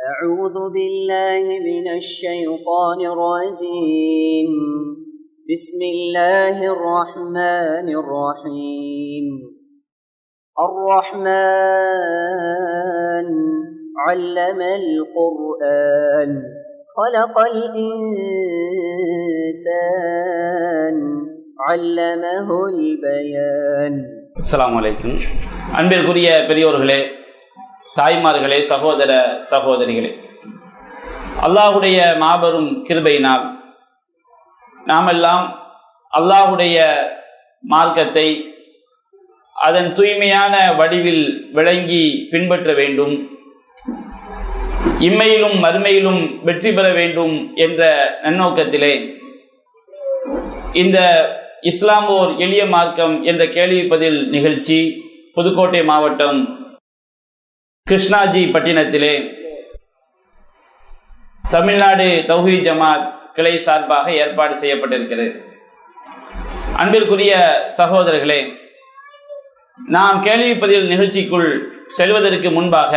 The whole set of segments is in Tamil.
أعوذ بالله من الشيطان الرجيم. بسم الله الرحمن الرحيم. الرحمن علم القرآن خلق الإنسان علمه البيان. அஸ்ஸலாமு அலைக்கும். அன்பிற்குரிய பெரியோர்களே, தாய்மார்களே, சகோதர சகோதரிகளே, அல்லாஹுடைய மாபெரும் கிருபையினால் நாமெல்லாம் அல்லாஹுடைய மார்க்கத்தை அதன் தூய்மையான வடிவில் விளங்கி பின்பற்ற வேண்டும், இம்மையிலும் மறுமையிலும் வெற்றி பெற வேண்டும் என்ற நன்னோக்கத்திலே இந்த இஸ்லாம் ஓர் எளிய மார்க்கம் என்ற கேள்வி பதில் நிகழ்ச்சி புதுக்கோட்டை மாவட்டம் கிருஷ்ணாஜி பட்டினத்திலே தமிழ்நாடு தௌஹீத் ஜமாத் கிளை சார்பாக ஏற்பாடு செய்யப்பட்டிருக்கிறது. அன்பிற்குரிய சகோதரர்களே, நாம் கேள்வி பதில் நிகழ்ச்சிக்குள் செல்வதற்கு முன்பாக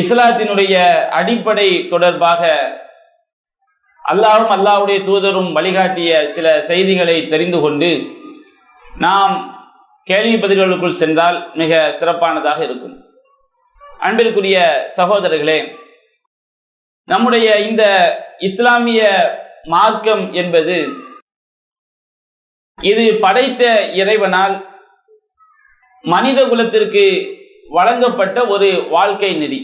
இஸ்லாத்தினுடைய அடிப்படை தொடர்பாக அல்லாஹ்வும் அல்லாஹ்வுடைய தூதரும் வழிகாட்டிய சில செய்திகளை தெரிந்து கொண்டு நாம் கேள்வி பதில்களுக்குள் சென்றால் மிக சிறப்பானதாக இருக்கும். அன்பிற்குரிய சகோதரர்களே, நம்முடைய இந்த இஸ்லாமிய மார்க்கம் என்பது இது படைத்த இறைவனால் மனித குலத்திற்கு வழங்கப்பட்ட ஒரு வாழ்க்கை நெறி.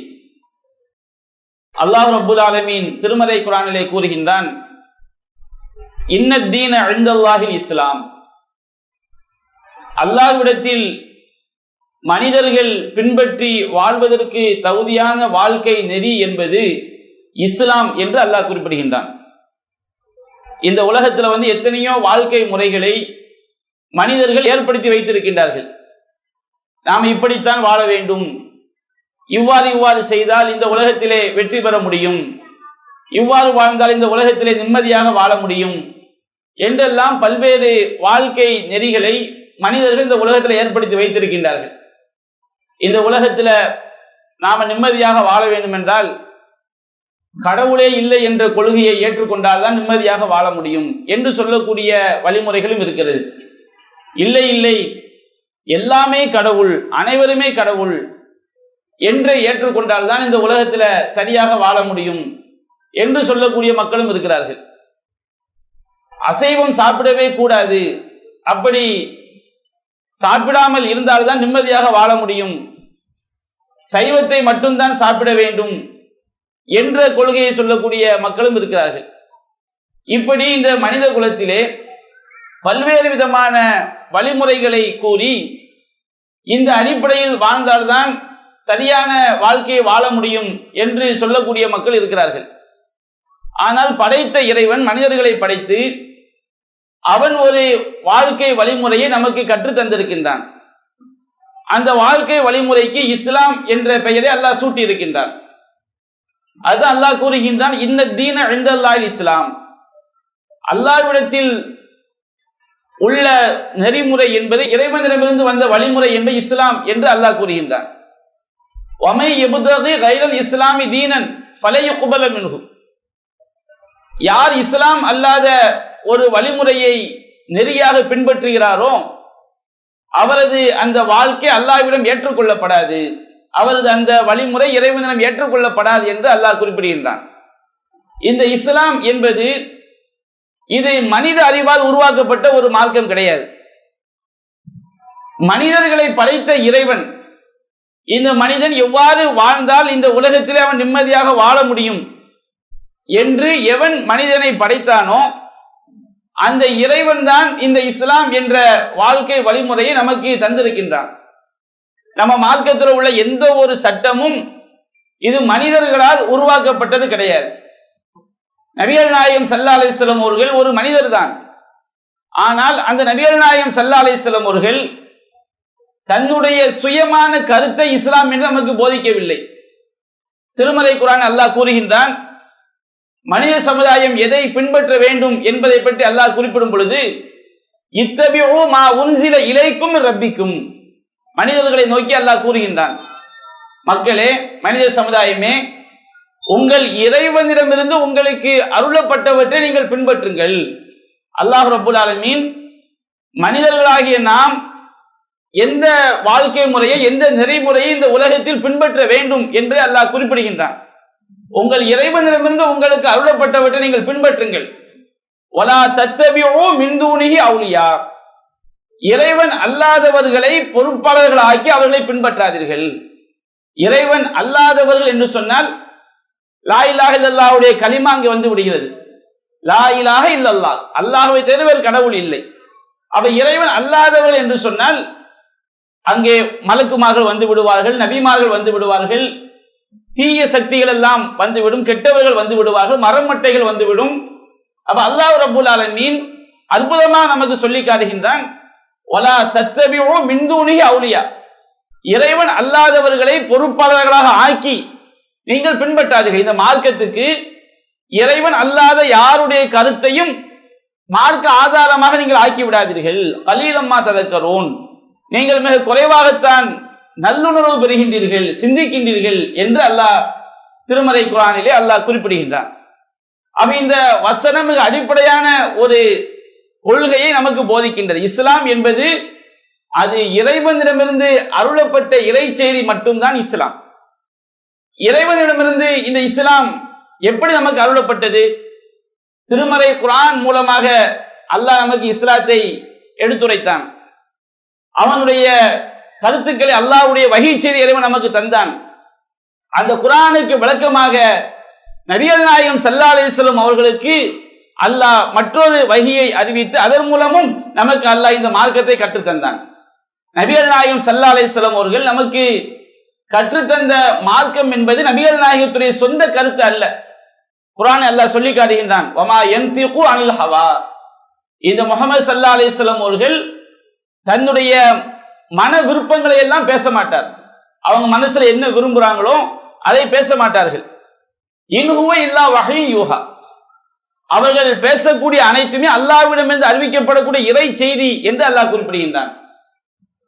அல்லாஹ் ரப்புல் ஆலமீன் திருமறை குர்ஆனிலே கூறுகின்றான், இன்னத்தீன இன்தல்லாஹில் இஸ்லாம். அல்லாஹ்விடத்தில் மனிதர்கள் பின்பற்றி வாழ்வதற்கு தகுதியான வாழ்க்கை நெறி என்பது இஸ்லாம் என்று அல்லாஹ் குறிப்பிடுகின்றான். இந்த உலகத்தில் எத்தனையோ வாழ்க்கை முறைகளை மனிதர்கள் ஏற்படுத்தி வைத்திருக்கின்றார்கள். நாம் இப்படித்தான் வாழ வேண்டும், இவ்வாறு செய்தால் இந்த உலகத்திலே வெற்றி பெற முடியும், இவ்வாறு வாழ்ந்தால் இந்த உலகத்திலே நிம்மதியாக வாழ முடியும் என்றெல்லாம் பல்வேறு வாழ்க்கை நெறிகளை மனிதர்கள் இந்த உலகத்தில் ஏற்படுத்தி வைத்திருக்கின்றார்கள். இந்த உலகத்தில் நாம நிம்மதியாக வாழ வேண்டும் என்றால் கடவுளே இல்லை என்ற கொள்கையை ஏற்றுக்கொண்டால் தான் நிம்மதியாக வாழ முடியும் என்று சொல்லக்கூடிய வழிமுறைகளும் இருக்கிறது. இல்லை இல்லை, எல்லாமே கடவுள், அனைவருமே கடவுள் என்று ஏற்றுக்கொண்டால் தான் இந்த உலகத்தில் சரியாக வாழ முடியும் என்று சொல்லக்கூடிய மக்களும் இருக்கிறார்கள். அசைவம் சாப்பிடவே கூடாது, அப்படி சாப்பிடாமல் இருந்தால்தான் நிம்மதியாக வாழ முடியும், சைவத்தை மட்டும்தான் சாப்பிட வேண்டும் என்ற கொள்கையை சொல்லக்கூடிய மக்களும் இருக்கிறார்கள். இப்படி இந்த மனித குலத்திலே பல்வேறு விதமான வழிமுறைகளை கூறி இந்த அடிப்படையில் வாழ்ந்தால்தான் சரியான வாழ்க்கையை வாழ முடியும் என்று சொல்லக்கூடிய மக்கள் இருக்கிறார்கள். ஆனால் படைத்த இறைவன் மனிதர்களை படைத்து அவன் ஒரு வாழ்க்கை வழிமுறையை நமக்கு கற்றுத் தந்திருக்கின்றான். அந்த வாழ்க்கை வழிமுறைக்கு இஸ்லாம் என்ற பெயரை அல்லாஹ் சூட்டி இருக்கின்றான். அது அல்லாஹ் கூறுகின்றான், இன்னத்தீன இன்தல்லாஹில் இஸ்லாம். அல்லாஹ்விடத்தில் உள்ள நெறிமுறை என்பது இறைவனிடமிருந்து வந்த வழிமுறை என்று இஸ்லாம் என்று அல்லாஹ் கூறுகின்றான். வமை யப்தகி கைரல் இஸ்லாமி தீனன் ஃபலை யுக்பல மின்ஹு. யார் இஸ்லாம் அல்லாத ஒரு வழிமுறையை நெறியாக பின்பற்றுகிறாரோ அவரது அந்த வாழ்க்கை அல்லாஹ்விடம் ஏற்றுக்கொள்ளப்படாது, அவரது அந்த வழிமுறை இறைவனிடம் ஏற்றுக்கொள்ளப்படாது என்று அல்லாஹ் குறிப்பிடுகின்றான். இந்த இஸ்லாம் என்பது இது மனித அறிவால் உருவாக்கப்பட்ட ஒரு மார்க்கம் கிடையாது. மனிதர்களை படைத்த இறைவன் இந்த மனிதன் எவ்வாறு வாழ்ந்தால் இந்த உலகத்திலே அவன் நிம்மதியாக வாழ முடியும் என்று எவன் மனிதனை படைத்தானோ அந்த இறைவன் தான் இந்த இஸ்லாம் என்ற வாழ்க்கை வழிமுறையை நமக்கு தந்திருக்கின்றான். நம்ம மார்க்கத்தில் உள்ள எந்த ஒரு சட்டமும் இது மனிதர்களால் உருவாக்கப்பட்டது கிடையாது. நபிகள் நாயகம் ஸல்லல்லாஹு அலைஹி வஸல்லம் அவர்கள் ஒரு மனிதர் தான். ஆனால் அந்த நபிகள் நாயகம் ஸல்லல்லாஹு அலைஹி வஸல்லம் அவர்கள் தன்னுடைய சுயமான கருத்தை இஸ்லாம் என்று நமக்கு போதிக்கவில்லை. திருமறை குர்ஆன் அல்லாஹ் கூறுகின்றான், மனித சமுதாயம் எதை பின்பற்ற வேண்டும் என்பதை பற்றி அல்லாஹ் குறிப்பிடும் பொழுது, இத்தபிஉ மா உன்சில இலைக்கும் ரப்பிக்கும், மனிதர்களை நோக்கி அல்லாஹ் கூறுகின்றான், மக்களே, மனித சமுதாயமே, உங்கள் இறைவனிடமிருந்து உங்களுக்கு அருளப்பட்டவற்றை நீங்கள் பின்பற்றுங்கள். அல்லாஹ் ரப்புல் ஆலமீன் மனிதர்களாகிய நாம் எந்த வாழ்க்கை முறையை, எந்த நெறிமுறையை இந்த உலகத்தில் பின்பற்ற வேண்டும் என்று அல்லாஹ் குறிப்பிடுகின்றான். உங்கள் இறைவனிடமிருந்து உங்களுக்கு அருளப்பட்டவற்றை நீங்கள் பின்பற்றுங்கள். வலா தத்தபிஉ மின் தூனிஹி அவுலியா, இறைவன் அல்லாதவர்களை பொறுப்பாளர்களாக்கி அவர்களை பின்பற்றாதீர்கள். இறைவன் அல்லாதவர்கள் என்று சொன்னால் லா இலாஹ இல்லல்லாஹ்வுடைய கலிமா அங்கே வந்து விடுகிறது. லா இலாஹ இல்லல்லாஹ், அல்லாஹ்வை தவிர வேறு கடவுள் இல்லை. அப்ப இறைவன் அல்லாதவர்கள் என்று சொன்னால் அங்கே மலக்குமார்கள் வந்து விடுவார்கள், நபிமார்கள் வந்து விடுவார்கள், தீய சக்திகள் எல்லாம் வந்துவிடும், கெட்டவர்கள் வந்து விடுவார்கள், மரமட்டைகள் வந்துவிடும். அப்ப அல்லாஹ் ரப்புல் ஆலமீன் அற்புதமாக நமக்கு சொல்லி காட்டுகின்றான், வலா தத்தபிஉ மின் தூனிஹி அவுலியா, இறைவன் அல்லாதவர்களை பொறுப்பாளர்களாக ஆக்கி நீங்கள் பின்பற்றாதீர்கள். இந்த மார்க்கத்துக்கு இறைவன் அல்லாத யாருடைய கருத்தையும் மார்க்க ஆதாரமாக நீங்கள் ஆக்கி விடாதீர்கள். கலீலம்மா ததக்கரூன், நீங்கள் மிக குறைவாகத்தான் நல்லுணர்வு பெறுகின்றீர்கள், சிந்திக்கின்றீர்கள் என்று அல்லாஹ் திருமறை குர்ஆனிலே அல்லாஹ் குறிப்பிடுகின்றான். அப்ப இந்த வசனம் மிக அடிப்படையான ஒரு கொள்கையை நமக்கு போதிக்கின்றது. இஸ்லாம் என்பது அது இறைவனிடமிருந்து அருளப்பட்ட இறை செய்தி மட்டும்தான் இஸ்லாம். இறைவனிடமிருந்து இந்த இஸ்லாம் எப்படி நமக்கு அருளப்பட்டது? திருமறை குர்ஆன் மூலமாக அல்லாஹ் நமக்கு இஸ்லாத்தை எடுத்துரைத்தான். அவனுடைய கருத்துக்களை அல்லாஹ்வுடைய வஹீ செய்தி இறைவன் நமக்கு தந்தான். அந்த குர்ஆனுக்கு விளக்கமாக நபிகள் நாயகம் ஸல்லல்லாஹு அலைஹி வஸல்லம் அவர்களுக்கு அல்லாஹ் மற்றொரு வஹீயை அறிவித்து அதன் மூலமும் நமக்கு அல்லாஹ் இந்த மார்க்கத்தை கற்றுத்தந்தான். நபிகள் நாயகம் ஸல்லல்லாஹு அலைஹி வஸல்லம் அவர்கள் நமக்கு கற்றுத்தந்த மார்க்கம் என்பது நபிகள் நாயகத்துடைய சொந்த கருத்து அல்ல. குர்ஆனை அல்லாஹ் சொல்லி காட்டுகின்றான், வமா யன்திகு அனில் ஹவா, இந்த முஹம்மது ஸல்லல்லாஹு அலைஹி வஸல்லம் அவர்கள் தன்னுடைய மன விருப்பங்களை எல்லாம் பேச மாட்டார். அவங்க மனசுல என்ன விரும்புறாங்களோ அதை பேச மாட்டார்கள். இன்ஹுவ இல்லா வஹீ யூஹா, அவர்கள் பேசக்கூடிய அனைத்துமே அல்லாஹ்விடமிருந்து அறிவிக்கப்படக்கூடிய இறை செய்தி என்று அல்லாஹ் குறிப்பிடுகின்றான்.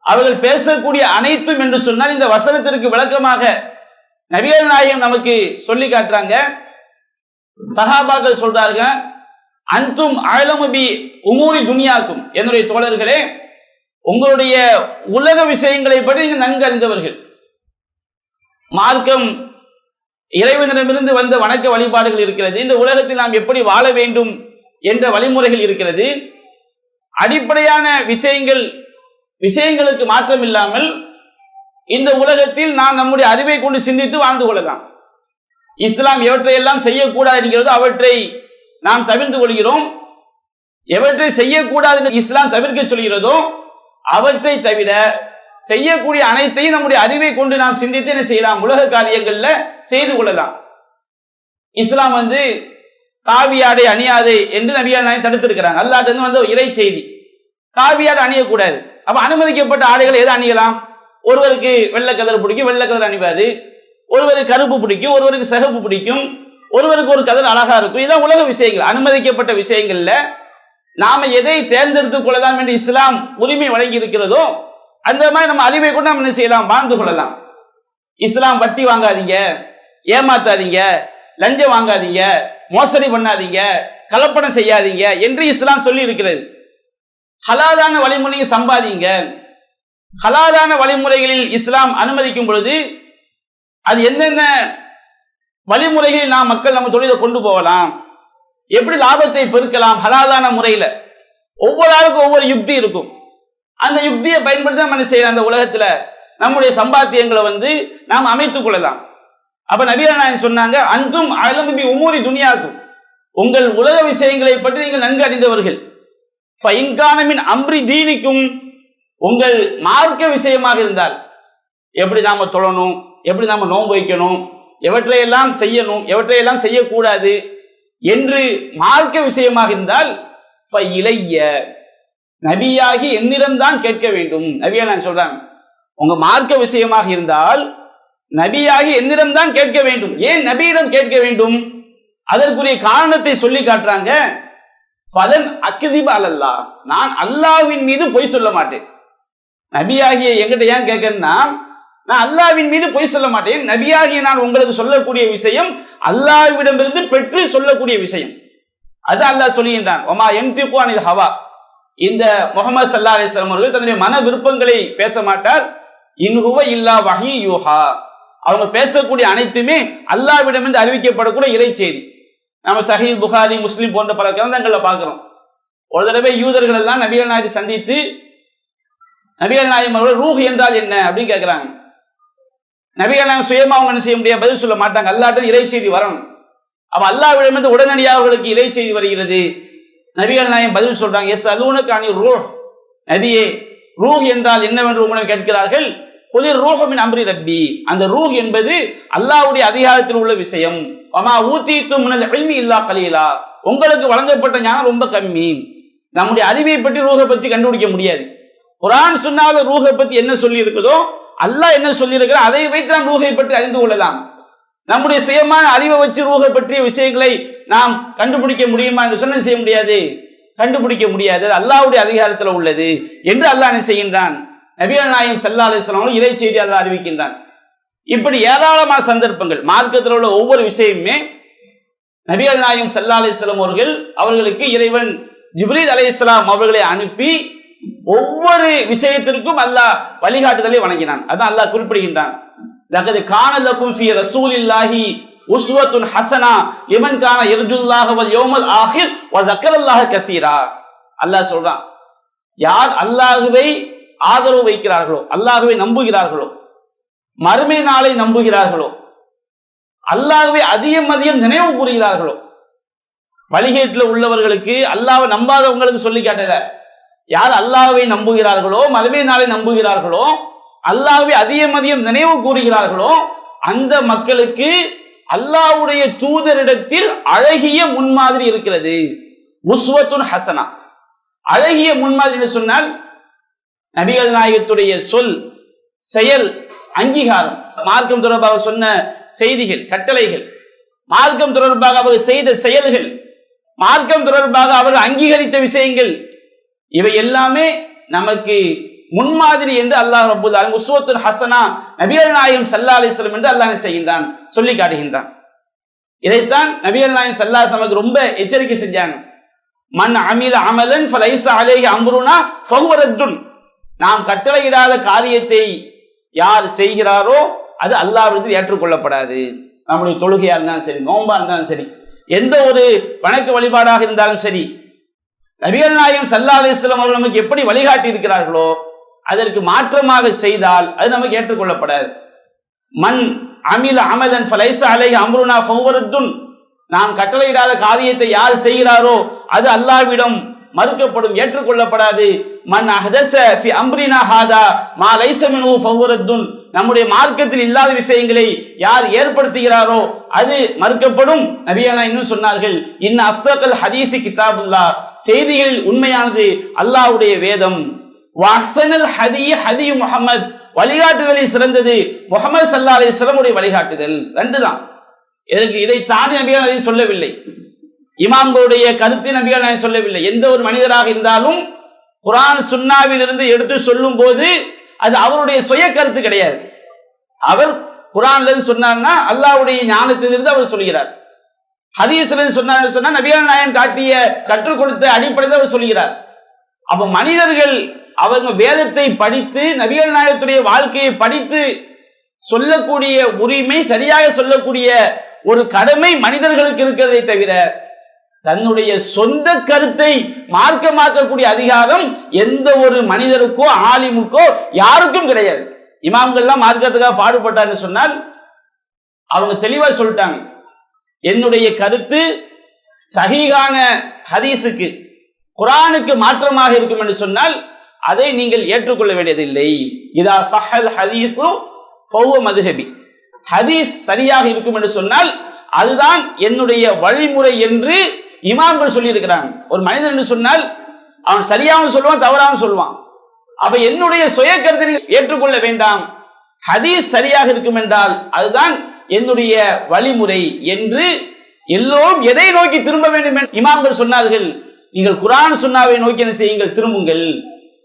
அவர்கள் பேசக்கூடிய அனைத்தும் என்று சொன்னால் இந்த வசனத்திற்கு விளக்கமாக நபிகள் நாயகம் நமக்கு சொல்லி காட்டுறாங்க. சஹாபாக்கள் சொல்றாங்க, அன்தும் அலமு பி உமூரி துனியாக்கும், என்னுடைய தோழர்களே உங்களுடைய உலக விஷயங்களை பற்றி நீங்கள் நன்கு அறிந்தவர்கள். மார்க்கம் இறைவனிடமிருந்து வந்த வணக்க வழிபாடுகள் இருக்கிறது, இந்த உலகத்தில் நாம் எப்படி வாழ வேண்டும் என்ற வழிமுறைகள் இருக்கிறது. அடிப்படையான விஷயங்களுக்கு மாற்றம் இல்லாமல் இந்த உலகத்தில் நாம் நம்முடைய அறிவை கொண்டு சிந்தித்து வாழ்ந்து கொள்ளலாம். இஸ்லாம் எவற்றையெல்லாம் செய்யக்கூடாது என்கிறதோ அவற்றை நாம் தவிர்த்து கொள்கிறோம். எவற்றை செய்யக்கூடாது இஸ்லாம் தவிர்க்க சொல்கிறதோ அவற்றை தவிர செய்யக்கூடிய அனைத்தையும் நம்முடைய அறிவை கொண்டு நாம் சிந்தித்து என்ன செய்யலாம், உலக காரியங்கள்ல செய்து கொள்ளலாம். இஸ்லாம் காவியாடை அணியாதே என்று நபிகள் நாயகம் தடுத்திருக்கிறாங்க. அல்லாஹ்விடம் வந்த இறை செய்தி, காவியாடை அணியக்கூடாது. அப்ப அனுமதிக்கப்பட்ட ஆடைகளை எது அணியலாம்? ஒருவருக்கு வெள்ளை கதர் பிடிக்கும், வெள்ளை கதர் அணிவாது. ஒருவருக்கு கருப்பு பிடிக்கும், ஒருவருக்கு சிகப்பு பிடிக்கும், ஒருவருக்கு ஒரு கதர் அழகா இருக்கும். இதான் உலக விஷயங்கள். அனுமதிக்கப்பட்ட விஷயங்கள்ல நாம எதை தேர்ந்தெடுத்துக் கொள்ளலாம் என்று இஸ்லாம் உரிமை வழங்கி இருக்கிறதோ அந்த மாதிரி நம்ம அறிவை கூட நம்ம என்ன செய்யலாம், வாழ்ந்து கொள்ளலாம். இஸ்லாம் வட்டி வாங்காதீங்க, ஏமாத்தாதீங்க, லஞ்சம் வாங்காதீங்க, மோசடி பண்ணாதீங்க, கலப்படம் செய்யாதீங்க என்று இஸ்லாம் சொல்லி இருக்கிறது. ஹலாலான வழிமுறையை சம்பாதிங்க. ஹலாலான வழிமுறைகளில் இஸ்லாம் அனுமதிக்கும் பொழுது அது என்னென்ன வழிமுறைகளில் நாம் மக்கள் நம்ம தொழிலை கொண்டு போகலாம், எப்படி லாபத்தை பெருக்கலாம் ஹலாலான முறையில, ஒவ்வொரு ஆளுக்கும் ஒவ்வொரு யுக்தி இருக்கும். அந்த யுக்தியை பயன்படுத்தி நம்ம செய்யலாம். அந்த உலகத்துல நம்முடைய சம்பாத்தியங்களை நாம் அமைத்துக் கொள்ளலாம். அப்ப நபிகள் நாயகம் சொன்னாங்க, அன்தும் அலமு பி உமூரி துனியாக்கும், உங்கள் உலக விஷயங்களை பற்றி நீங்கள் நன்கு அறிந்தவர்கள். ஃபைன்கானமின் அம்ரி தீனிக்கும், உங்கள் மார்க்க விஷயமாக இருந்தால் எப்படி நாம தொழணும், எப்படி நாம நோன்பு வைக்கணும், எவற்றையெல்லாம் செய்யணும், எவற்றையெல்லாம் செய்யக்கூடாது என்று மார்க்க விஷயமாக இருந்தால் இளைய நபியாகி என்னிடம்தான் கேட்க வேண்டும். நபியா நான் சொல்றேன், உங்க மார்க்க விஷயமாக இருந்தால் நபியாகி என்னிடம்தான் கேட்க வேண்டும். ஏன் நபியிடம் கேட்க வேண்டும்? அதற்குரிய காரணத்தை சொல்லி காட்டுறாங்க. பலன் அக்திப அலல்லாஹ், நான் அல்லாஹ்வின் மீது பொய் சொல்ல மாட்டேன். நபியாகிய எங்கிட்ட ஏன் கேட்கணும்னா, நான் அல்லாஹ்வின் மீது பொய் சொல்ல மாட்டேன். நபியாகிய நான் உங்களுக்கு சொல்லக்கூடிய விஷயம் அல்லாஹ்விடமிருந்து பெற்று சொல்லக்கூடிய விஷயம். அது அல்லாஹ் சொல்லுகின்றான், ஒமா யன்திகு அனில் ஹவா. இந்த முஹம்மது ஸல்லல்லாஹு அலைஹி வஸல்லம் அவர்கள் தன்னுடைய மன விருப்பங்களை பேச மாட்டார். இன் ஹுவ இல்லா வஹீ யூஹா. அவங்க பேசக்கூடிய அனைத்துமே அல்லாஹ்விடமிருந்து அறிவிக்கப்படக்கூடிய இறை செய்தி. நம்ம சஹீஹ் புகாரி, முஸ்லிம் போன்ற பல கிரந்தங்கள்ல பார்க்கிறோம். ஒரு தடவை யூதர்கள் எல்லாம் நபிகள் நாயகத்தை சந்தித்து நபிகள் நாயகம் அவர்கள் ரூஹ் என்றால் என்ன அப்படின்னு கேட்கிறாங்க. நபிகள் நாயகம் சுயமா அவங்க என்ன செய்ய முடியாது, பதில் சொல்ல மாட்டாங்க. அல்லாஹ்விடம் இறை செய்தி வரணும். அப்ப அல்லாஹ்விடமிருந்து உடனடியாக அவர்களுக்கு இறை செய்தி வருகிறது. நபிகள் நாயகம் பதில் சொல்றாங்க, எஸ் அலூனக அனிர் ரூஹ். நபியே, ரூஹ் என்றால் என்னவென்று உங்களை கேட்கிறார்கள். குலிர் ரூஹு மின் அம்ரி ரப்பி. அந்த ரூஹ் என்பது அல்லாஹ்வுடைய அதிகாரத்தில் உள்ள விஷயம். வமா ஊதீது மினல் இல்மி இல்லா கலீலா. உங்களுக்கு வழங்கப்பட்ட ஞானம் ரொம்ப கம்மி. நம்முடைய அறிவை பற்றி ரூஹை பற்றி கண்டுபிடிக்க முடியாது. குர்ஆன் சுன்னால ரூஹை பற்றி என்ன சொல்லி இருக்குதோ, அல்லாஹ் என்ன சொல்லி இருக்கிறார் அதை வைத்து நாம் ரூஹை பற்றி அறிந்து கொள்ளலாம். நம்முடைய சுயமான அறிவை வச்சு ரூஹை பற்றிய விஷயங்களை நாம் கண்டுபிடிக்க முடியுமா என்று சொன்ன செய்ய முடியாது, கண்டுபிடிக்க முடியாது. அல்லாஹ்வுடைய அதிகாரத்தில் உள்ளது என்று அல்லாஹ் என்ன செய்கின்றான், நபிகள் நாயகம் ஸல்லல்லாஹு அலைஹி வஸல்லம் இறை செய்தி அல்லாஹ் அறிவிக்கின்றான். இப்படி ஏராளமான சந்தர்ப்பங்கள் மார்க்கத்தில் உள்ள ஒவ்வொரு விஷயமுமே நபிகள் நாயகம் ஸல்லல்லாஹு அலைஹி வஸல்லம் அவர்களுக்கு இறைவன் ஜிப்ரீல் அலைஹிஸ்ஸலாம் அவர்களை அனுப்பி ஒவ்வொரு விஷயத்திற்கும் அல்லாஹ் வழிகாட்டுதலை வழங்கினான். அதான் அல்லாஹ் குறிப்பிடுகின்றான், லகத் கான லகும் ஃபீ ரசூலில்லாஹி உஸ்வத்துன் ஹஸனா லிமன் கான யர்ஜுல்லாஹ வல் யௌமல் ஆகிர் வ ஸக்கரல்லாஹ கஸீரா. அல்லாஹ் சொல்றான், யார் அல்லாஹ்வை ஆதரவு வைக்கிறார்களோ, அல்லாஹ்வை நம்புகிறார்களோ, மறுமை நாளை நம்புகிறார்களோ, அல்லாஹ்வை அதிகம் அதிகம் நினைவு கூறுகிறார்களோ. வழிகேட்டில் உள்ளவர்களுக்கு, அல்லாஹ்வை நம்பாதவங்களுக்கு சொல்லி காட்டல. யார் அல்லாஹ்வை நம்புகிறார்களோ, மறுமை நாளை நம்புகிறார்களோ, அல்லாஹ்வை அதிகம் அதிகம் நினைவு கூறுகிறார்களோ, அந்த மக்களுக்கு அல்லாஹ்வுடைய தூதரிடத்தில் அழகிய முன்மாதிரி இருக்கிறது. உஸ்வத்துன் ஹசனா. அழகிய முன்மாதிரி என்று சொன்னால் நபிகள் நாயகத்துடைய சொல், செயல், அங்கீகாரம், மார்க்கம் தொடர்பாக சொன்ன செய்திகள், கட்டளைகள், மார்க்கம் தொடர்பாக அவர்கள் செய்த செயல்கள், மார்க்கம் தொடர்பாக அவர்கள் அங்கீகரித்த விஷயங்கள், இவை எல்லாமே நமக்கு முன்மாதிரி என்று அல்லாஹ் ரப்பல் ஆலமீன் உஸ்வத்துல் ஹஸனா நபிகள் நாயகம் ஸல்லல்லாஹு அலைஹி வஸல்லம் என்று அல்லாஹ் செய்கின்றான், சொல்லி காட்டுகின்றான். இதைத்தான் நபிகள் நாயகம் ஸல்லல்லாஹு அலைஹி வஸல்லம் ரொம்ப எச்சரிக்கை செஞ்சாங்க. மன் அமில அமலன் ஃபலைஸ அலைஹி அம்ருனா ஃபஹுவ ரத்துன். நாம் கட்டளையிடாத காரியத்தை யார் செய்கிறாரோ அது அல்லாஹ்விடத்தில் ஏற்றுக்கொள்ளப்படாது. நம்முடைய தொழுகையா இருந்தாலும் சரி, நோன்பா இருந்தாலும் சரி, எந்த ஒரு வணக்க வழிபாடாக இருந்தாலும் சரி, நபிகள் நாயகம் ஸல்லல்லாஹு அலைஹி வஸல்லம் அவர்கள் நமக்கு எப்படி வழிகாட்டி இருக்கிறார்களோ அதற்கு மாற்றமாக செய்தால் அது நமக்கு ஏற்றுக்கொள்ளப்படாது. மன் அமில அமலன் ஃபலைஸ அலைஹி அம்ருனா ஃபஹுவ ரத்துன். நாம் கட்டளையிடாத காரியத்தை யார் செய்கிறாரோ அது அல்லாஹ்விடம் மறுக்கப்படும், ஏற்றுக்கொள்ளப்படாது. மன் அஹதஸ ஃபி அம்ரினா ஹாதா மா லைஸ மின்ஹு ஃபஹுவ ரத்துன். நம்முடைய மார்க்கத்தில் இல்லாத விஷயங்களை யார் ஏற்படுத்துகிறாரோ அது மறுக்கப்படும். நபியல்லாஹ் இன்னும் சொன்னார்கள், இன்ன அஸ்தகல் ஹதீஸ் கிதாபுல்லாஹ். செய்திகளில் உண்மையானது அல்லாஹ்வுடைய வேதம். வஹ்ஸனல் ஹதி ஹதி முஹம்மத். வழிகாட்டுதலில் சிறந்தது முஹம்மது ஸல்லல்லாஹு அலைஹி வஸல்லம் உடைய வழிகாட்டுதல். ரெண்டு தான். இதற்கு இதை தாண்டி நபிகள் அதை சொல்லவில்லை. இமாம்களுடைய கருத்தை நபிகள் நாயகம் சொல்லவில்லை. எந்த ஒரு மனிதராக இருந்தாலும் குர்ஆன் சுன்னாவில் இருந்து எடுத்து சொல்லும் போது அது அவருடைய சுய கருத்து கிடையாது. அவர் குர்ஆன்ல இருந்து சொன்னார்னா அல்லாஹ்வுடைய ஞானத்திலிருந்து அவர் சொல்கிறார். ஹதீஸ்ல இருந்து சொன்னா நபிகள் நாயகம் காட்டிய கற்றுக் கொடுத்த அடிப்படையில் அவர் சொல்கிறார். அப்ப மனிதர்கள் அவங்க வேதத்தை படித்து நபிகள் நாயகத்துடைய வாழ்க்கையை படித்து சொல்லக்கூடிய உரிமை, சரியாக சொல்லக்கூடிய ஒரு கடமை மனிதர்களுக்கு இருக்கிறதை தவிர தன்னுடைய சொந்த கருத்தை மார்க்கமாக்கக்கூடிய அதிகாரம் எந்த ஒரு மனிதருக்கோ ஆலிமுக்கோ யாருக்கும் கிடையாது. இமாம்கள்லாம் மார்க்கத்துக்காக பாடுபட்டான்னு சொன்னால் அவங்க தெளிவா சொல்லிட்டாங்க, என்னுடைய கருத்து சஹீஹான ஹதீஸுக்கு குர்ஆனுக்கு மாற்றமாக இருக்கும் என்று சொன்னால் அதை நீங்கள் ஏற்றுக்கொள்ள வேண்டியதில்லை. இதா ஸஹல் ஹதீஸு ஃபஹுவ மத்ஹபி. ஹதீஸ் சரியாக இருக்கும் என்று சொன்னால் அதுதான் என்னுடைய வழிமுறை என்று இமாம்கள் சொல்லி இருக்கிறாங்க. ஒரு மனிதன் என்று சொன்னால் அவன் சரியாகவும் சொல்லுவான், தவறாகவும் சொல்லுவான். அப்ப என்னுடைய சுய கருத்தை நீங்கள் ஏற்றுக்கொள்ள வேண்டாம். ஹதீஸ் சரியாக இருக்கும் என்றால் அதுதான் என்னுடைய வழிமுறை என்று எல்லோரும் எதை நோக்கி திரும்ப வேண்டும் என்று இமாம்கள் சொன்னார்கள். நீங்கள் குர்ஆன் சுன்னாவை நோக்கி என்ன செய்யுங்கள், திரும்புங்கள்.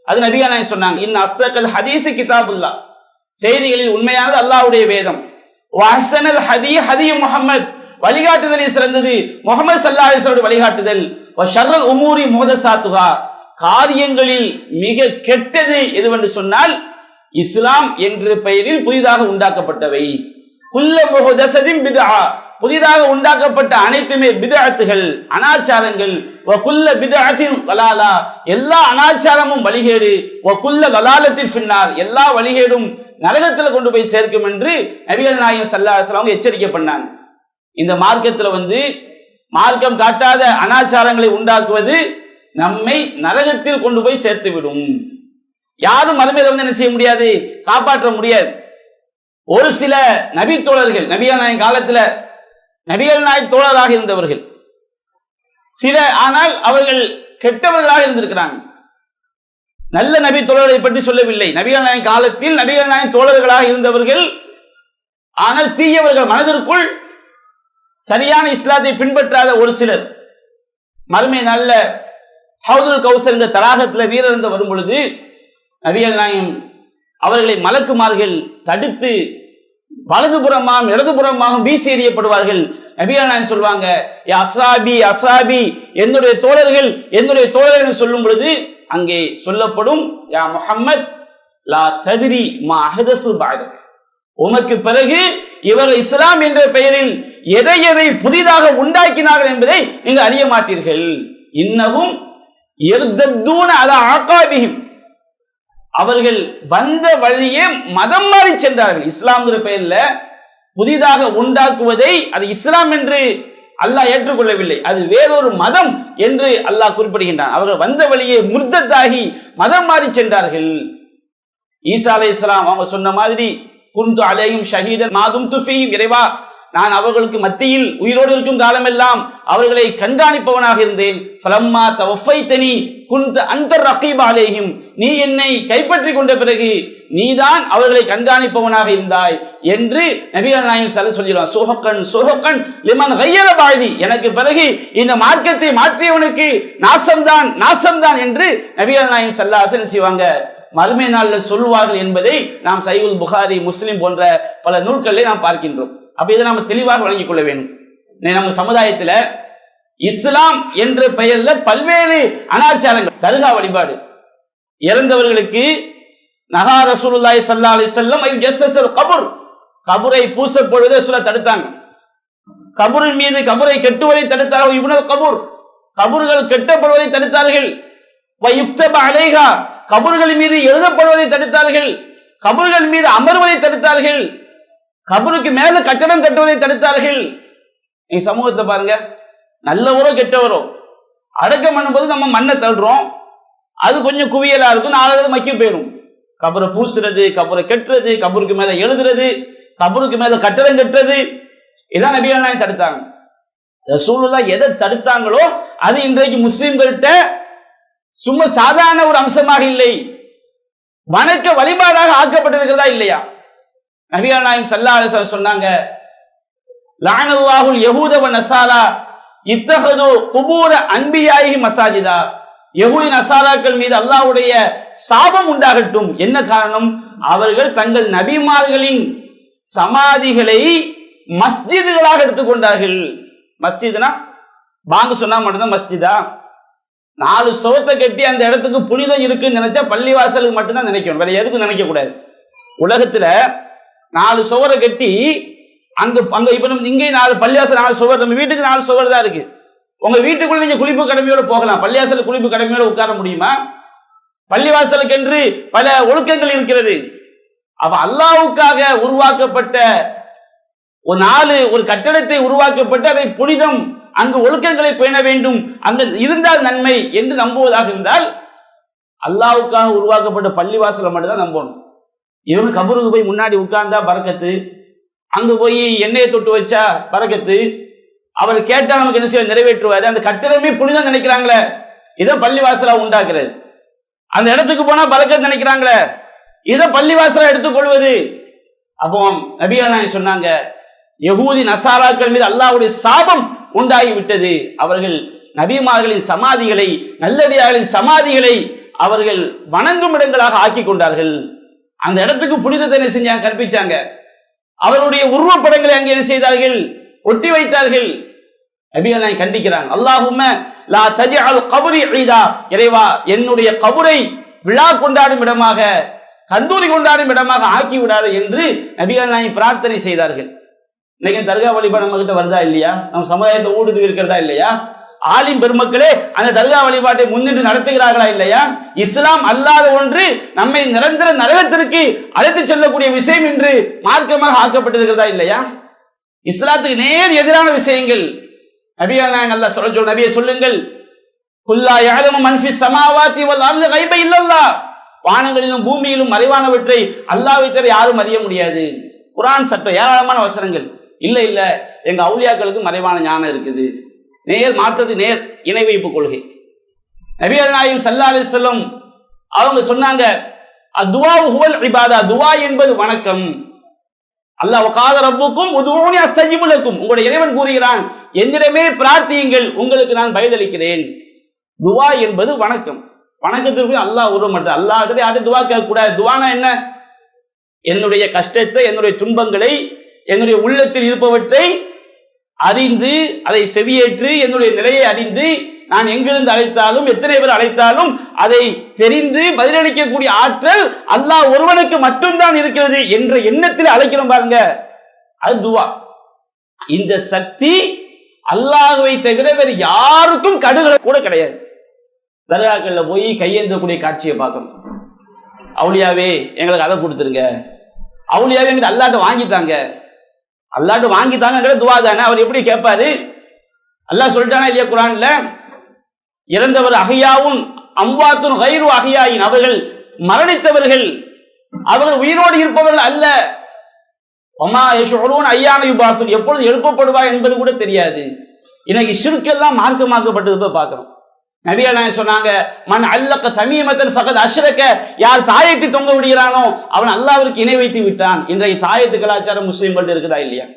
அது நபிகள் நாயகம் சொன்னாங்க, இன்ன அஸ்தகல் ஹதீஸ் கிதாபுல்லாஹ். செய்திகளில் உண்மையானது அல்லாஹ்வுடைய வேதம். வஹ்ஸனல் ஹதி ஹதி முஹம்மத், வழிகாட்டுதலில் சிறந்தது முஹம்மது ஸல்லல்லாஹு அலைஹி வஸல்லம் வழிகாட்டுதல். வ ஷர்ருல் உமூரி முஹதஸாத்துஹா, காரியங்களில் மிக கெட்டது எதுவென்று சொன்னால் இஸ்லாம் என்ற பெயரில் புதிதாக உண்டாக்கப்பட்டவை. குல்லு முஹதஸத்தின் பித்ஆ, புதிதாக உண்டாக்கப்பட்ட அனைத்துமே பித்அத்துகள், அனாச்சாரங்கள். வ குல்லு பித்அத்தின் லலாலா, எல்லா அனாச்சாரமும் வழிகேடு. வ குல்லு லலாலத்தின் ஃபின்னார், எல்லா வழிகேடும் நரகத்தில் கொண்டு போய் சேர்க்கும் என்று நபிகள் நாயகம் ஸல்லல்லாஹு அலைஹி வஸல்லம் எச்சரிக்கை பண்ணாங்க. இந்த மார்க்கத்தில் மார்க்கம் காட்டாத அனாச்சாரங்களை உண்டாக்குவது நம்மை நரகத்தில் கொண்டு போய் சேர்த்து விடும். யாரும் மறுமையில என்ன செய்ய முடியாது, காப்பாற்ற முடியாது. ஒரு சில நபி தோழர்கள், நபிகள் நாயகம் காலத்தில் நபிகள் நாயகம் தோழராக இருந்தவர்கள் சில, ஆனால் அவர்கள் கெட்டவர்களாக இருந்திருக்கிறாங்க. நல்ல நபி தோழரை பற்றி சொல்லவில்லை. நபிகள் நாயகம் காலத்தில் நபிகள் நாயகம் தோழர்களாக இருந்தவர்கள், ஆனால் தீயவர்கள், மனதிற்குள் சரியான இஸ்லாத்தை பின்பற்றாத ஒரு சிலர். மறுமை நல்ல ஹவுதுல் கௌசர் என்ற தடாகத்தில் வீரர்ந்து வரும் பொழுது நபிகள் நாயகம் அவர்களை மலக்குமார்கள் தடுத்து வலதுபுறமாகவும் இடதுபுறமாகவும் வீசி எறியப்படுவார்கள். நபிகள் நாயகம் சொல்வாங்க, அஸ்ராபி அஸ்ராபி, என்னுடைய தோழர்கள் என்னுடைய தோழர்கள் சொல்லும் பொழுது அங்கே சொல்லப்படும், யா முஹம்மத் லா தத்ரி மா அஹதஸு பஅதக், உமக்கு பிறகு இவர்கள் இஸ்லாம் என்ற பெயரில் எதை எதை புதிதாக உண்டாக்கினார்கள் என்பதை நீங்கள் அறிய மாட்டீர்கள். இன்னகும் யர்தூன அலா ஆகாபிஹிம், அவர்கள் வந்த வழியே மதம் மாறி சென்றார்கள். இஸ்லாம் என்ற பெயரில் புதிதாக உண்டாக்குவதை அது இஸ்லாம் என்று அல்லாஹ் ஏற்றுக்கொள்ளவில்லை, அது வேறொரு மதம் என்று அல்லாஹ் குறிப்பிடுகின்றான். அவர்கள் வந்த வழியே முர்தத்தாகி மதம் மாறி சென்றார்கள். ஈசா அலைஹிஸ்ஸலாம் அவங்க சொன்ன மாதிரி, குந்து அலைஹிம் ஷஹீதன் மா தும்து ஃபீஹிம், இறைவா நான் அவர்களுக்கு மத்தியில் உயிரோடு இருக்கும் காலமெல்லாம் அவர்களை கண்காணிப்பவனாக இருந்தேன். ஃபலம்மா தவஃபைதனி குன்த அன்த ரகீப அலைஹிம், நீ என்னை கைப்பற்றி கொண்ட பிறகு நீதான் அவர்களை கண்காணிப்பவனாக இருந்தாய் என்று நபிகள் நாயகம் ஸல்லல்லாஹு அலைஹி வஸல்லம் சொல்கிறார். சுஹக்கன் சுஹக்கன் லிமன் கய்யர பாதி, எனக்கு பிறகு இந்த மார்க்கத்தை மாற்றியவனுக்கு நாசம்தான் நாசம்தான் என்று நபிகள் நாயகம் ஸல்லல்லாஹு அலைஹி வஸல்லம் செய்வாங்க, மறுமை நாளில் சொல்லுவார்கள் என்பதை நாம் சஹீஹுல் புகாரி, முஸ்லிம் போன்ற பல நூல்களிலே நாம் பார்க்கின்றோம். அப்ப இதை நாம் தெளிவாக வழங்கிக் கொள்ள வேண்டும். நம்ம சமுதாயத்தில் இஸ்லாம் என்ற பெயரில் பல்வேறு அனாச்சாரங்கள், தர்கா வழிபாடு, இறந்தவர்களுக்கு நஹா ரசூலுல்லாஹி ஸல்லல்லாஹு அலைஹி வஸல்லம் ஐயஸ்ஸல் கபர், கபரை பூசப்படுவதை சொல்ல தடுத்தாங்க. கபரின் மீது கபரை கெட்டுவதை தடுத்தார்கள். இப்னுல் கபூர், கபர்கள் கெட்டப்படுவதை தடுத்தார்கள். வயுக்தப அலைஹா, கபர்கள் மீது எழுதப்படுவதை தடுத்தார்கள். கபர்கள் மீது அமர்வதை தடுத்தார்கள். கபருக்கு மேல கட்டடம் கட்டுவதை தடுத்தார்கள். நீங்க சமூகத்தை பாருங்க, நல்லவரோ கெட்டவரோ அடக்கம் பண்ணும்போது நம்ம மண்ணை தள்ளுறோம், அது கொஞ்சம் குவியலா இருக்கும், நாலாவது மக்கி போயிடும். கபரை பூசுறது, கபரை கெட்டுறது, கபருக்கு மேல எழுதுறது, கபருக்கு மேல கட்டடம் கட்டுறது, இதான் நபிகள் நாயகம் தடுத்தாங்க. ரசூலுல்லாஹ் எதை தடுத்தாங்களோ அது இன்றைக்கு முஸ்லிம்கள்ட்ட சும்மா சாதாரண ஒரு அம்சமாக இல்லை, வணக்க வழிபாடாக ஆக்கப்பட்டிருக்கிறதா இல்லையா? நபிகள் நாயகம் ஸல்லல்லாஹு அலைஹி வஸல்லம் சொன்னாங்க, லஅனல்லாஹுல் யஹூத வ நஸாரா இத்தஹது குபூர அன்பியாஹி மசாஜிதா, யஹூதி நஸாராக்கள் மீது அல்லாஹ்வுடைய சாபம் உண்டாகட்டும். என்ன காரணம்? அவர்கள் தங்கள் நபிமார்களின் சமாதிகளை மஸ்ஜிதுகளாக எடுத்துக்கொண்டார்கள். மஸ்ஜித்னா பாங்கு சொன்னா மட்டும்தான் மஸ்ஜிதா? 4 சுவத்தை கட்டி அந்த இடத்துக்கு புனிதம் இருக்குன்னு நினைச்சா பள்ளிவாசலுக்கு மட்டும்தான் நினைக்கணும், வேற எதுக்கும் நினைக்க கூடாது. உலகத்துல 4 சுவரை கட்டி அங்க இப்ப இங்கே 4 பள்ளிவாசல் 4 சுவர், நம்ம வீட்டுக்கு 4 சுவர் தான் இருக்கு. உங்க வீட்டுக்குள்ள நீங்க குளிப்பு கடமையோட போகலாம், பள்ளிவாசல் குளிப்பு கடமையோட உட்கார முடியுமா? பள்ளிவாசலுக்கு என்று பல ஒழுக்கங்கள் இருக்கிறது. அப்ப அல்லாஹ்வுக்காக உருவாக்கப்பட்ட ஒரு கட்டடத்தை உருவாக்கப்பட்டு அதை புனிதம், அங்கு ஒழுக்கங்களை பேண வேண்டும், அங்கு இருந்தால் நன்மை என்று நம்புவதாக இருந்தால் அல்லாஹ்வுக்காக உருவாக்கப்பட்ட பள்ளிவாசலை மட்டும் தான் நம்பணும். இவங்க கபருக்கு போய் முன்னாடி உட்கார்ந்தா பரக்கத்து, அங்கு போய் எண்ணெயை தொட்டு வச்சா பரக்கத்து, அவர் கேட்டா நமக்கு என்ன செய்ய நிறைவேற்றுவாரு. அந்த கட்டிடமே புனிதம் நினைக்கிறாங்களே, இதை பள்ளிவாசலா உண்டாக்குறது. அந்த இடத்துக்கு போனா பரக்கத்து நினைக்கிறாங்களே, இதை பள்ளிவாசலா எடுத்துக்கொள்வது. அப்போ நபிகள் நாயகம் சொன்னாங்க, யஹூதி நசாராக்கள் மீது அல்லாஹ்வுடைய சாபம் உண்டாகி விட்டது. அவர்கள் நபிமார்களின் சமாதிகளை, நல்லடியார்களின் சமாதிகளை அவர்கள் வணங்கும் இடங்களாக ஆக்கி கொண்டார்கள். அந்த இடத்துக்கு புனிதத்தை என்ன செஞ்சாங்க, கற்பிச்சாங்க. அவருடைய உருவப்படங்களை அங்கே என்ன செய்தார்கள், ஒட்டி வைத்தார்கள். நபிகள் நாயகம் கண்டிக்கிறாங்க, அல்லாஹும்ம லா தஜஅல் கப்ரி ஈதா, இறைவா என்னுடைய கபரை விழா கொண்டாடும் இடமாக, கந்தூரி கொண்டாடும் இடமாக ஆக்கி விடாது என்று நபிகள் நாயகம் பிரார்த்தனை செய்தார்கள். இன்னைக்கு தர்கா வழிபாடு நம்ம கிட்ட வருதா இல்லையா? நம்ம சமுதாயத்தை ஊடுருவி இருக்கிறதா இல்லையா? ஆலிம் பெருமக்களே அந்த தர்கா வழிபாட்டை முன்னின்று நடத்துகிறார்களா இல்லையா? இஸ்லாம் அல்லாத ஒன்று நம்மை நிரந்தர நரகத்திற்கு அழைத்து செல்லக்கூடிய விஷயம் என்று மார்க்கமாக ஆக்கப்பட்டிருக்கிறதா இல்லையா? இஸ்லாத்துக்கு நேர் எதிரான விஷயங்கள் நபிகள் நாயகம் அல்லாஹ் சொல்ல, நபியை சொல்லுங்கள், குல்லா யஅலமு மன் ஃபிஸ் ஸமாவாதி வல் அர்தி கைப இல்லல்லாஹ், வானங்களிலும் பூமியிலும் மறைவானவற்றை அல்லாஹ்வை தவிர யாரும் அறிய முடியாது. குர்ஆன் சட்டம், ஏராளமான வசனங்கள். இல்ல இல்ல எங்க அவுலியாக்களுக்கு மறைவான ஞானம் இருக்குது. நேர் மாற்றது நேர் இணை வைப்பு கொள்கை. நபிகள் நாயகம் ஸல்லல்லாஹு அலைஹி வஸல்லம் அவங்க சொன்னாங்க, அத்வா ஹுவல் இபாதா, துஆ என்பது வணக்கம். அல்லாஹ் வகாத ரப்புக்கும் உதுஊனி அஸ்தஜிபு லக்கும், உங்களுடைய இறைவன் கூறுகிறான், என்னிடமே பிரார்த்தியுங்கள் உங்களுக்கு நான் பதிலளிக்கிறேன். துஆ என்பது வணக்கம். வணக்கத்திற்கு அல்லாஹ் உருவ மாட்டார். அல்லாஹ் கிட்ட யாரும் துஆ கேட்க கூடாது. துஆனா என்ன? என்னுடைய கஷ்டத்தை, என்னுடைய துன்பங்களை, என்னுடைய உள்ளத்தில் இருப்பவற்றை அறிந்து அதை செவியேற்று என்னுடைய நிலையை அறிந்து நான் எங்கிருந்து அழைத்தாலும் எத்தனை பேர் அழைத்தாலும் அதை தெரிந்து பதிலளிக்கக்கூடிய ஆற்றல் அல்லாஹ் ஒருவனுக்கு மட்டும்தான் இருக்கிறது என்ற எண்ணத்தில் அழைக்கிறோம் பாருங்க, அது துஆ. இந்த சக்தி அல்லாஹ்வை தவிர வேறு யாருக்கும் கடுகள கூட கிடையாது. தர்காக்கள்ல போய் கையேந்தக்கூடிய காட்சியை பார்க்கணும். அவுலியாவே எங்களுக்கு அதை கொடுத்துருங்க, அவுலியாவே எங்களுக்கு அல்லாஹ்ட்ட வாங்கித்தாங்க, அல்லாஹ்ட்ட வாங்கித்தாங்க துஆ தானே. அவர் எப்படி கேட்பாரு? அல்லாஹ் சொல்லிட்டானா இல்லையா குர்ஆன்ல? இறந்தவர் அஹ்யாவுன் அம்வாத்துன் கைரு அஹ்யாயின், அவர்கள் மரணித்தவர்கள், அவர்கள் உயிரோடு இருப்பவர்கள் அல்ல. வமா யஷ்உரூன் அய்யான யுபாஸுன், எப்பொழுது எழுப்பப்படுவார் என்பது கூட தெரியாது. இன்னைக்கு ஷிர்க்கெல்லாம் மார்க்கமாக்கப்பட்டது பார்க்கிறோம். நபிகள் நாயகம் சொன்னாங்க, மன் அல்லக தமீமத்தன் ஃபகத் அஷ்ரக, யார் தாயத்தை தொங்க விடுகிறானோ அவன் அல்லாஹ்விற்கு இணை வைத்து விட்டான். இன்றைய தாயத்து கலாச்சாரம் முஸ்லிம்கள் இருக்குதா இல்லையா?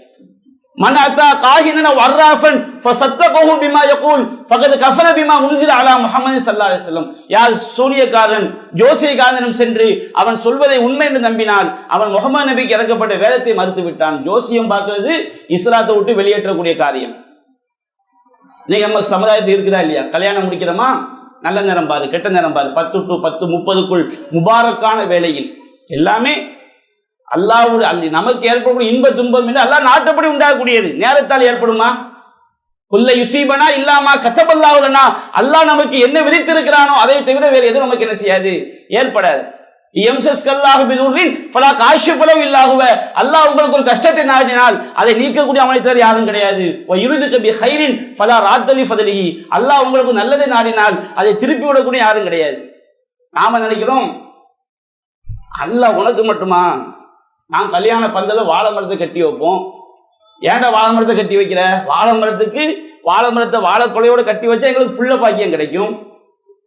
மன் அத்தா காஹினன வர்ராஃபன் ஃபஸத்தகஹு பிமா யகூல் ஃபகத் கஃபர பிமா உன்ஸில அலா முஹம்மது ஸல்லல்லாஹு அலைஹி வஸல்லம், யார் சூரியக்காரன் ஜோசியக்காரனிடம் சென்று அவன் சொல்வதை உண்மை என்று நம்பினால் அவன் முஹம்மது நபிக்கு இறக்கப்பட்ட வேதத்தை மறுத்து விட்டான். ஜோசியம் பார்க்கிறது இஸ்லாத்தை விட்டு வெளியேற்றக்கூடிய காரியம். இன்னைக்கு நம்ம சமுதாயத்தில் இருக்குதா இல்லையா? கல்யாணம் முடிக்கிறோமா, நல்ல நேரம் பாரு, கெட்ட நேரம் பாரு, 10 to 10, 30க்குள் முபாரக்கான வேளையில் எல்லாமே அல்லாஹ்வுடைய நமக்கு ஏற்படும் இன்ப துன்பம் என்று அல்லாஹ் நாட்டப்படி உண்டாகக்கூடியது. நேரத்தால் ஏற்படுமா? குல்ல யுசீபனா இல்லாமா கத்தபல்லாஹு லனா, அல்லாஹ் நமக்கு என்ன விதித்திருக்கிறானோ அதை தவிர வேறு எதுவும் நமக்கு என்ன செய்யாது, ஏற்படாது. யம்சஸ்கல்லாஹு பிதுர்ரின் ஃபலா காஷிஃப லஹு இல்லாஹுவ, அல்லாஹ் உங்களுக்கு ஒரு கஷ்டத்தை நாடினால் அதை நீக்கக்கூடிய அவனை தவிர யாரும் கிடையாது. வ யுரிதுக பி கைரின் ஃபலா ராத்தலி ஃபதலிஹி, அல்லாஹ் உங்களுக்கு நல்லதை நாடினால் அதை திருப்பி விடக்கூடிய யாரும் கிடையாது. நாம நினைக்கிறோம் அல்லாஹ் உனக்கு மட்டுமா, நான் கல்யாண பந்தல வாழை மரத்தை கட்டி வைப்போம். ஏன்டா வாழை மரத்தை கட்டி வைக்கிற? வாழை மரத்துக்கு வாழை மரத்தை வாழை கொலையோடு கட்டி வச்சா எங்களுக்கு புள்ள பாக்கியம் கிடைக்கும்.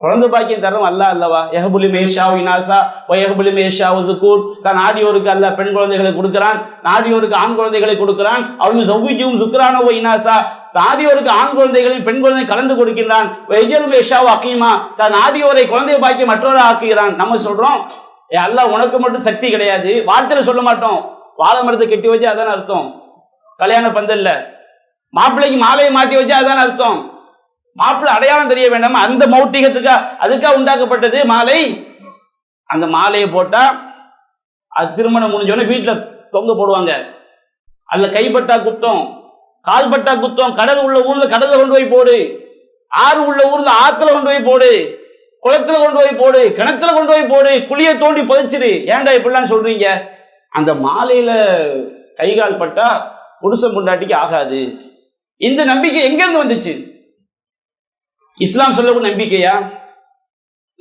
குழந்தை பாக்கியம் தரம் அல்ல அல்லவா? யஹ்புலி மேஷா இனாசா வயஹ்புலி மேஷா உதுகூர், தான் நாடியோருக்கு அல்ல பெண் குழந்தைகளை கொடுக்கிறான், நாடியோருக்கு ஆண் குழந்தைகளை கொடுக்கிறான். அவங்க சௌவிக்கும் சுக்ரானோ இனாசா, நாடியோருக்கு ஆண் குழந்தைகளையும் பெண் குழந்தை கலந்து கொடுக்கிறான். வைஜல் மேஷாவோ அக்கீமா, தான் நாடியோரை குழந்தை பாக்கியம் மற்றவரை ஆக்குகிறான். நம்ம சொல்றோம் அல்லாஹ் உனக்கு மட்டும் சக்தி கிடையாது, வார்த்தையில சொல்ல மாட்டோம். வாழை மரத்தை கட்டி வச்சா அதான அர்த்தம். கல்யாண பந்தல்ல மாப்பிள்ளைக்கு மாலையை மாட்டி வச்சா அதான அர்த்தம். மாப்பிள்ளை அடையாளம் தெரிய வேண்டாமா? அந்த மௌட்டிகத்துக்கா அதுக்காக உண்டாக்கப்பட்டது மாலை. அந்த மாலையை போட்டா அது திருமணம் முடிஞ்சோடனே வீட்டுல தொங்க போடுவாங்க. அதுல கைப்பட்டா குத்தம், கால் பட்டா குத்தம். கடல் உள்ள ஊர்ல கடல்ல கொண்டு போய் போடு, ஆறு உள்ள ஊர்ல ஆத்துல கொண்டு போய் போடு, குளத்துல கொண்டு போய் போடு, கிணத்துல கொண்டு போய் போடு, குழியை தோண்டி புதைச்சிரு. ஏன்டா இப்படிலாம் சொல்றீங்க? அந்த மாலையில கைகால் பட்டா புருஷன் பொண்டாட்டிக்கு ஆகாது. இந்த நம்பிக்கை எங்க இருந்து வந்துச்சு? இஸ்லாம் சொல்லக்கூடிய நம்பிக்கையா?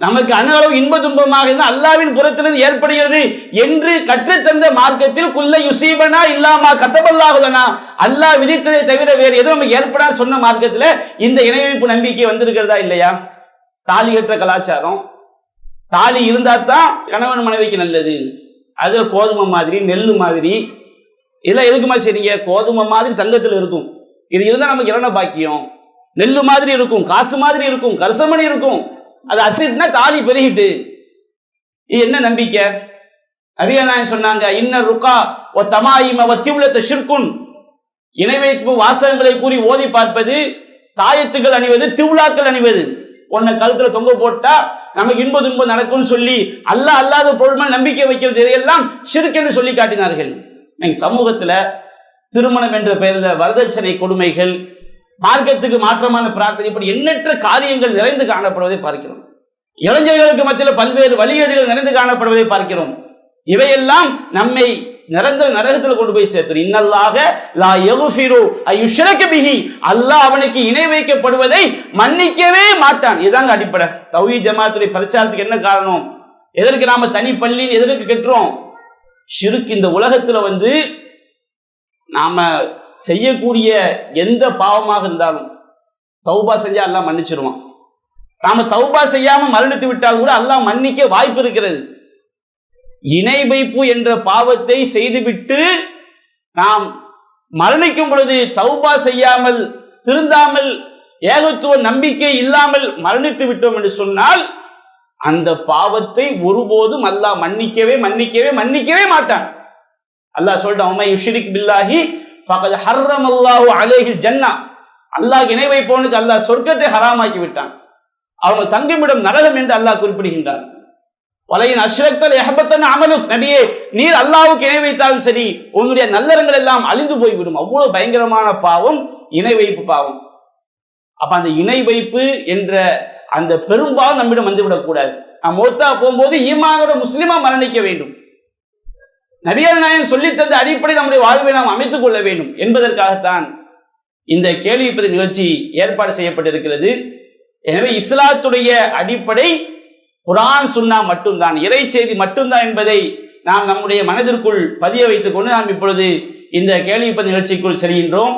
நமக்கு அணுகளவு இன்ப துன்பமாக இருந்தால் அல்லாவின் புறத்திலிருந்து ஏற்படுகிறது என்று கற்றுத்தந்த மார்க்கத்தில் குல்ல யுசீபனா இல்லாமா கத்தபல்லாஹு லனா, அல்லாஹ் விதித்ததை தவிர வேறு எதுவும் நமக்கு ஏற்படா சொன்ன மார்க்கத்தில் இந்த இணைவைப்பு நம்பிக்கை வந்திருக்கிறதா இல்லையா? தாலி கட்டுற கலாச்சாரம், தாலி இருந்தா தான் கணவன் மனைவிக்கு நல்லது. அதுல கோதுமை மாதிரி நெல்லு மாதிரி இதெல்லாம் எதுக்குமா சரிங்க? கோதுமை மாதிரி தங்கத்தில் இருக்கும், இது இருந்தா நமக்கு இரண பாக்கியம். நெல்லு மாதிரி இருக்கும், காசு மாதிரி இருக்கும், கரிசமணி இருக்கும். அது அசிட்னா தாலி பெருகிட்டு. இது என்ன நம்பிக்கை? நபிகள் நாயகம் சொன்னாங்க, இன்னர் ருகா ஒ தமாயிம வ திவ்லத ஷிர்குன், இணை வைப்பு வாசகங்களை கூறி ஓதி பார்ப்பது, தாயத்துகள் அணிவது, திவ்லாக்கள் அணிவது, உன்னை கழுத்துல தொங்க போட்டா நமக்கு இன்ப துன்பம் நடக்கும்னு சொல்லி அல்லாஹ் அல்லாத பொருள் நம்பிக்கை வைக்கிறது, இதையெல்லாம் ஷிர்க் என்று சொல்லி காட்டினார்கள். நீங்க சமூகத்துல திருமணம் என்ற பெயரில் வரதட்சணை கொடுமைகள், மார்க்கத்துக்கு மாற்றமான பிரார்த்தனை, இப்படி எண்ணற்ற காரியங்கள் நிறைந்து காணப்படுவதை பார்க்கிறோம். இளைஞர்களுக்கு மத்தியில் பல்வேறு வழிகேடுகள் நிறைந்து காணப்படுவதை பார்க்கிறோம். இவையெல்லாம் நம்மை நிரந்தர நரகத்தில் கொண்டு போய் சேர்த்து, இன்னல்லாக லா யக்ஃபிரு அய்யுஷ்ரக பிஹி, அல்லாஹ் அவனுக்கு இணை வைக்கப்படுவதை மன்னிக்கவே மாட்டான். இதுதாங்க அடிப்படை. தௌஹீத் ஜமாத்துடைய பிரச்சாரத்துக்கு என்ன காரணம்? எதற்கு நாம தனி பள்ளின்னு எதற்கு கெட்டுறோம்? ஷிர்க் இந்த உலகத்துல நாம செய்யக்கூடிய எந்த பாவமாக இருந்தாலும் தௌபா செஞ்சா அல்லாஹ் மன்னிச்சிருவான். நாம தௌபா செய்யாம மரணித்து விட்டால் கூட அல்லாஹ் மன்னிக்க வாய்ப்பு இருக்கிறது. இணை வைப்பு என்ற பாவத்தை செய்துவிட்டு நாம் மரணிக்கும் பொழுது தௌபா செய்யாமல், திருந்தாமல், ஏகத்துவ நம்பிக்கை இல்லாமல் மரணித்து விட்டோம் என்று சொன்னால் அந்த பாவத்தை ஒருபோதும் அல்லாஹ் மன்னிக்கவே மன்னிக்கவே மன்னிக்கவே மாட்டான். அல்லாஹ் சொல்றான், உமை யுஷ்ரிக் பில்லாஹி ஃபகத் ஹர்ரமல்லாஹு அலைஹில் ஜன்னா, அல்லாஹ் இணை வைப்பவனுக்கு அல்லாஹ் சொர்க்கத்தை ஹராமாக்கி விட்டான், அவங்க தங்குமிடம் நரகம் என்று அல்லாஹ் குறிப்பிடுகின்றான். வலையின் அஷ்ரக்தல் யஹ்பத்தன் அமலுக், நபியே நீர் அல்லாஹ்வுக்கு இணை வைத்தாலும் சரி உன்னுடைய நல்லறங்கள் எல்லாம் அழிந்து போய்விடும். அவ்வளவு பயங்கரமான பாவம் இணை வைப்பு பாவம். அப்ப அந்த இணை வைப்பு என்ற அந்த பெரும்பாவம் நம்மிடம் வந்துவிடக் கூடாது. நாம் மௌத்தா போகும்போது ஈமானோட முஸ்லிமா மரணிக்க வேண்டும். நபிகள் நாயகம் சொல்லித்தந்த அடிப்படை நம்முடைய வாழ்வை நாம் அமைத்துக் கொள்ள வேண்டும் என்பதற்காகத்தான் இந்த கேள்வி பதில் நிகழ்ச்சி ஏற்பாடு செய்யப்பட்டிருக்கிறது. எனவே இஸ்லாத்துடைய அடிப்படை குர்ஆன் சுன்னா மட்டும்தான், இறை செய்தி மட்டும்தான் என்பதை நாம் நம்முடைய மனதிற்குள் பதிய வைத்துக் கொண்டு நாம் இப்பொழுது இந்த கேள்வி பதில் நிகழ்ச்சிக்குள் செல்கின்றோம்.